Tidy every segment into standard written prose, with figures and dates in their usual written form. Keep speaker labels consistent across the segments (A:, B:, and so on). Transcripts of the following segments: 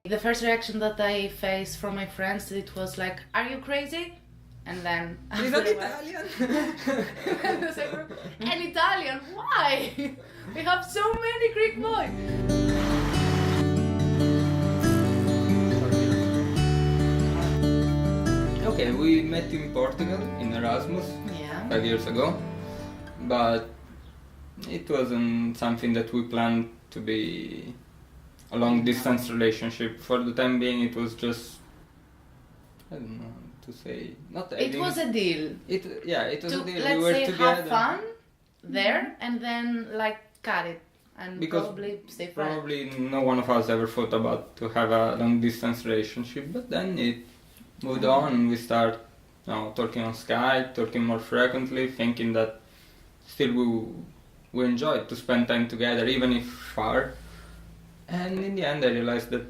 A: The first reaction that I faced from my friends, it was like, "Are you crazy?" And then
B: He's an Italian.
A: An Italian? Why? We have so many Greek boys.
B: Okay, we met in Portugal in Erasmus 5 years ago, but it wasn't something that we planned to be a long distance relationship. For the time being, it was just, I don't know to say, not.
A: It was a deal.
B: It was a deal.
A: Let's
B: we were
A: say
B: together.
A: have fun there and then like cut it and
B: because
A: probably stay friends.
B: Probably no one of us ever thought about to have a long distance relationship, but then it moved on and we start talking on Skype, talking more frequently, thinking that still we enjoyed to spend time together, even if far. And in the end I realized that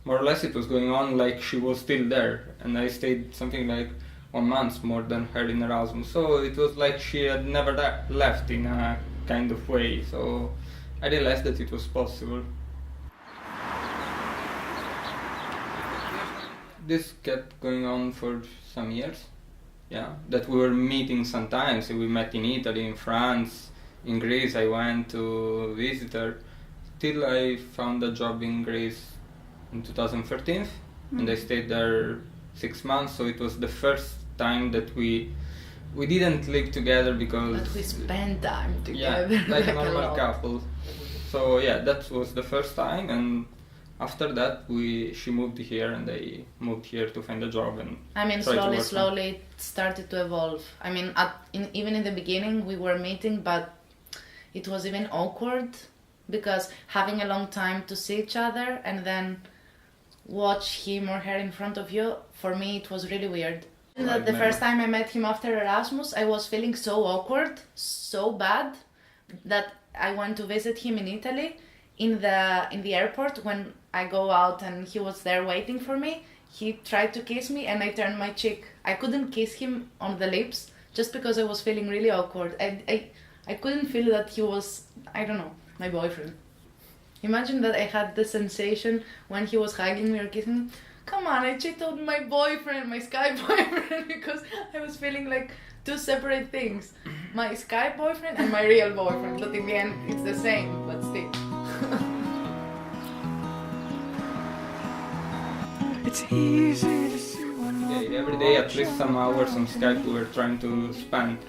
B: more or less it was going on like she was still there, and I stayed something like 1 month more than her in Erasmus, so it was like she had never left in a kind of way, so I realized that it was possible. This kept going on for some years, that we were meeting sometimes. We met in Italy, in France, in Greece. I went to visit her till I found a job in Greece in 2013, and I stayed there 6 months, so it was the first time that we didn't live together because...
A: But we spent time together.
B: Yeah, like a normal couple. So that was the first time, and after that she moved here and I moved here to find a job and
A: slowly it started to evolve. I mean, even in the beginning we were meeting, but it was even awkward because having a long time to see each other and then watch him or her in front of you, for me it was really weird. The first time I met him after Erasmus, I was feeling so awkward, so bad, that I went to visit him in Italy. In the airport, when I go out and he was there waiting for me, he tried to kiss me and I turned my cheek. I couldn't kiss him on the lips just because I was feeling really awkward. I couldn't feel that he was, I don't know, my boyfriend. Imagine that I had the sensation when he was hugging me or kissing me. Come on, I cheated on my boyfriend, my Skype boyfriend, because I was feeling like two separate things. My Skype boyfriend and my real boyfriend, but in the end it's the same, but still.
B: It's easy to see one every day at least some hours on Skype we were trying to spend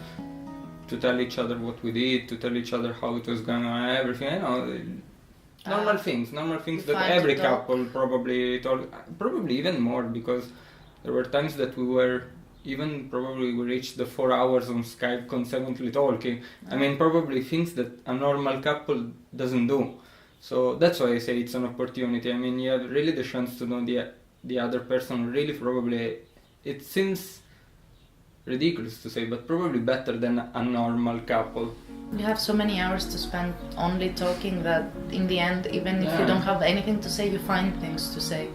B: to tell each other what we did, to tell each other how it was going on, everything, normal things that every couple probably even more, because there were times that we reached the 4 hours on Skype consequently talking. I mean, probably things that a normal couple doesn't do. So that's why I say it's an opportunity. I mean, you have really the chance to know the other person really probably, it seems ridiculous to say, but probably better than a normal couple.
A: You have so many hours to spend only talking that in the end, even if you don't have anything to say, you find things to say.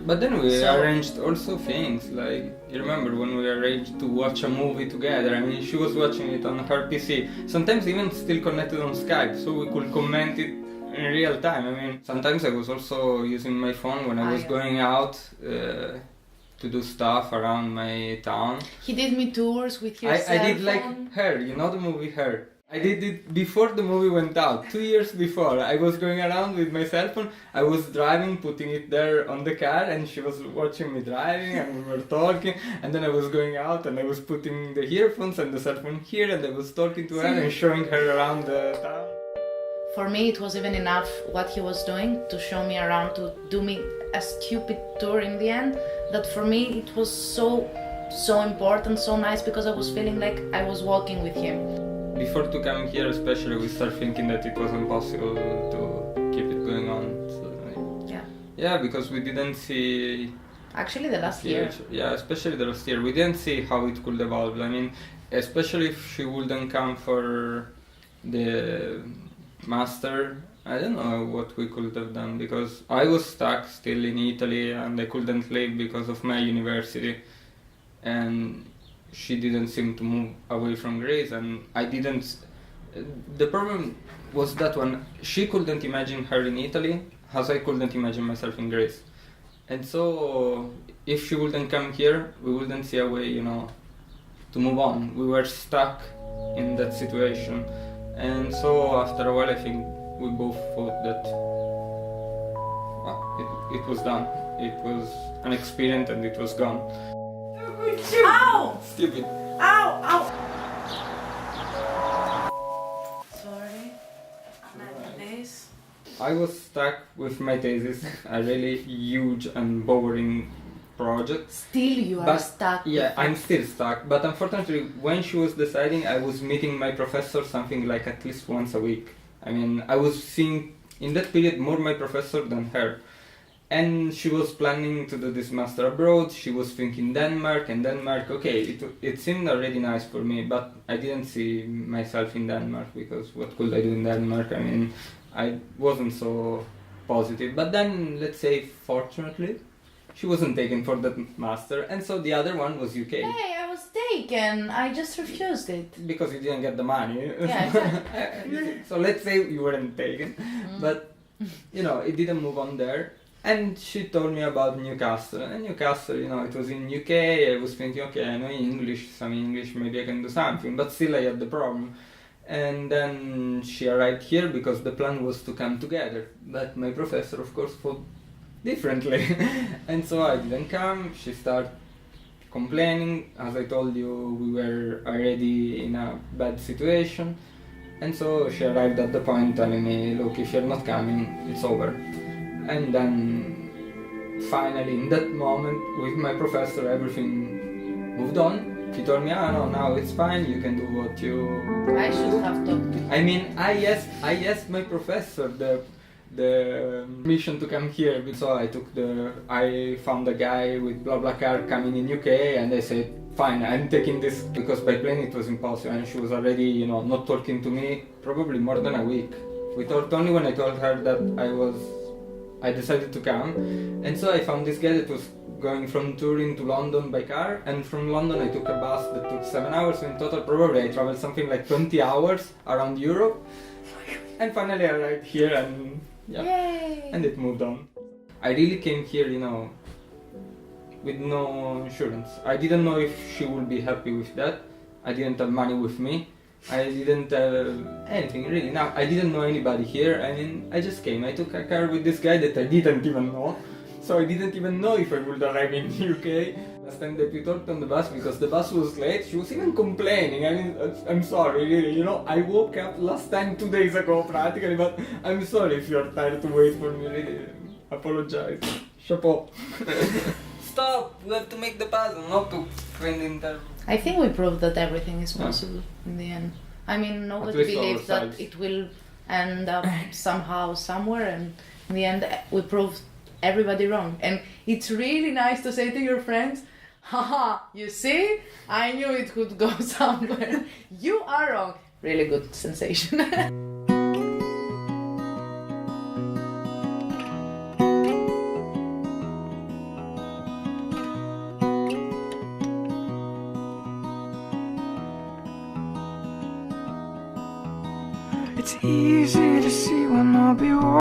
B: But then we arranged also things, like, you remember when we arranged to watch a movie together? I mean, she was watching it on her PC, sometimes even still connected on Skype, so we could comment it in real time. I mean, sometimes I was also using my phone when I was going out to do stuff around my town.
A: He did me tours with your cell
B: I did
A: phone.
B: like Her, you know the movie Her? I did it before the movie went out, 2 years before. I was going around with my cell phone, I was driving, putting it there on the car, and she was watching me driving and we were talking, and then I was going out and I was putting the earphones and the cell phone here and I was talking to her and showing her around the town.
A: For me it was even enough what he was doing to show me around, to do me a stupid tour in the end, that for me it was so important, so nice, because I was feeling like I was walking with him.
B: Before to come here especially, we start thinking that it was impossible to keep it going on. So, yeah, because we didn't see...
A: Actually the last year.
B: Yeah, especially the last year. We didn't see how it could evolve. I mean, especially if she wouldn't come for the master, I don't know what we could have done, because I was stuck still in Italy and I couldn't leave because of my university. And she didn't seem to move away from Greece, and I didn't. The problem was that when she couldn't imagine her in Italy, as I couldn't imagine myself in Greece. And so if she wouldn't come here, we wouldn't see a way, to move on. We were stuck in that situation. And so after a while, I think we both thought that it was done. It was an experience and it was gone.
A: Ow!
B: Stupid.
A: Ow! Ow! Sorry. This.
B: I was stuck with my thesis, a really huge and boring project.
A: Still you are stuck.
B: Yeah, I'm still stuck. But unfortunately, when she was deciding, I was meeting my professor something like at least once a week. I mean, I was seeing in that period more my professor than her. And she was planning to do this master abroad. She was thinking Denmark, okay, it seemed already nice for me, but I didn't see myself in Denmark, because what could I do in Denmark? I mean, I wasn't so positive. But then, let's say, fortunately, she wasn't taken for that master, and so the other one was UK.
A: Hey, I was taken. I just refused it.
B: Because you didn't get the money.
A: Yeah, exactly.
B: So let's say you weren't taken, but it didn't move on there. And she told me about Newcastle, and Newcastle, it was in UK. I was thinking, okay, I know some English, maybe I can do something, but still I had the problem. And then she arrived here because the plan was to come together, but my professor, of course, thought differently. And so I didn't come. She started complaining. As I told you, we were already in a bad situation, and so she arrived at the point telling me, look, if you're not coming, it's over. And then finally, in that moment, with my professor, everything moved on. He told me, no, now it's fine, you can do what you...
A: I should have talked to you.
B: I mean, I asked my professor the mission to come here. So I found a guy with BlaBlaCar coming in UK, and I said, fine, I'm taking this, because by plane it was impossible, and she was already, not talking to me probably more than a week. We talked only when I told her that I decided to come. And so I found this guy that was going from Turin to London by car, and from London I took a bus that took 7 hours, so in total probably I traveled something like 20 hours around Europe, and finally I arrived here, and
A: Yay.
B: And it moved on. I really came here, with no insurance. I didn't know if she would be happy with that. I didn't have money with me. I didn't have anything really. Now, I didn't know anybody here. I mean, I just came. I took a car with this guy that I didn't even know. So I didn't even know if I would arrive in UK. Last time that we talked on the bus, because the bus was late, she was even complaining. I mean, I'm sorry, really. I woke up last time 2 days ago, practically, but I'm sorry if you're tired to wait for me. Really, apologize. Chapeau. Stop! We have to make the puzzle, not to find interview.
A: I think we proved that everything is possible in the end. I mean, nobody believes that it will end up somehow, somewhere, and in the end we proved everybody wrong. And it's really nice to say to your friends, haha, you see? I knew it could go somewhere. You are wrong. Really good sensation.
C: It's easy to see when I'll be